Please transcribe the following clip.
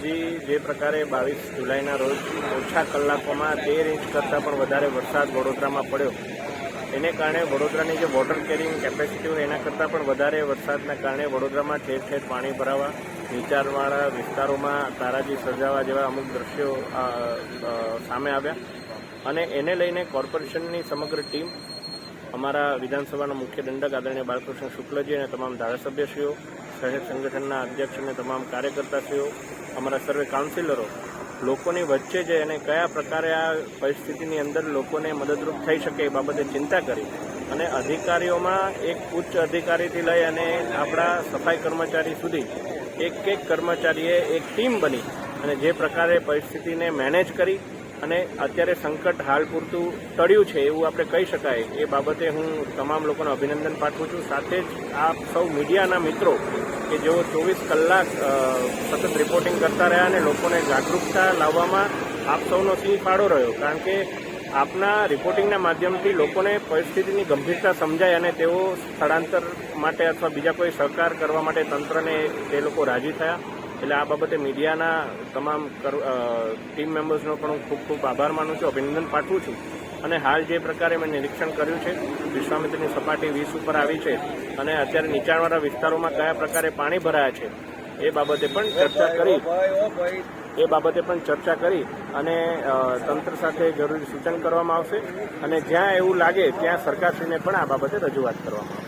જે પ્રકારે 22 જુલાઈના રોજ ઓછા કલાકોમાં 13 ઇંચ કરતાં પણ વધારે વરસાદ વડોદરામાં પડ્યો, એને કારણે વડોદરાની જે વોટર કેરિંગ કેપેસિટી હોય એના કરતાં પણ વધારે વરસાદના કારણે વડોદરામાં ઠેર ઠેર પાણી ભરાવા, નીચાણવાળા વિસ્તારોમાં તારાજી સર્જાવા જેવા અમુક દ્રશ્યો સામે આવ્યા. અને એને લઈને કોર્પોરેશનની સમગ્ર ટીમ, અમારા વિધાનસભાના મુખ્ય દંડક આદરણીય બાલકૃષ્ણ શુક્લજી અને તમામ ધારાસભ્યશ્રીઓ, શહેર સંગઠનના અધ્યક્ષ અને તમામ કાર્યકર્તાશ્રીઓ, અમારા સર્વે કાઉન્સિલરો લોકોની વચ્ચે છે અને કયા પ્રકારે આ પરિસ્થિતિની અંદર લોકોને મદદરૂપ થઈ શકે એ બાબતે ચિંતા કરી અને અધિકારીઓમાં એક ઉચ્ચ અધિકારીથી લઈ અને આપણા સફાઈ કર્મચારી સુધી એક કર્મચારીએ એક ટીમ બની અને જે પ્રકારે પરિસ્થિતિને મેનેજ કરી અને અત્યારે સંકટ હાલ પૂરતું ટળ્યું છે એવું આપણે કહી શકાય. એ બાબતે હું તમામ લોકોને અભિનંદન પાઠવું છું. સાથે જ આપ સૌ મીડિયાના મિત્રો કે જેઓ 24 કલાક સતત રિપોર્ટિંગ કરતા રહ્યા અને લોકોને જાગૃતતા લાવવામાં આપ સૌનો સિંહ ફાળો રહ્યો, કારણ કે આપના રિપોર્ટિંગના માધ્યમથી લોકોને પરિસ્થિતિની ગંભીરતા સમજાય અને તેઓ સ્થળાંતર માટે અથવા બીજા કોઈ સહકાર કરવા માટે તંત્રને તે લોકો રાજી થયા. એટલે આ બાબતે મીડિયાના તમામ ટીમ મેમ્બર્સનો પણ હું ખૂબ ખૂબ આભાર માનું છું, અભિનંદન પાઠવું છું. અને હાલ જે પ્રકારે મેં નિરીક્ષણ કર્યું છે, વિશ્વામિત્રની સપાટી 20 ઉપર આવી છે અને અત્યારે નીચાણવાળા વિસ્તારોમાં કયા પ્રકારે પાણી ભરાયા છે એ બાબતે પણ ચર્ચા કરી અને તંત્ર સાથે જરૂરી સૂચન કરવામાં આવશે અને જ્યાં એવું લાગે ત્યાં સરકારશ્રીને પણ આ બાબતે રજૂઆત કરવામાં આવશે.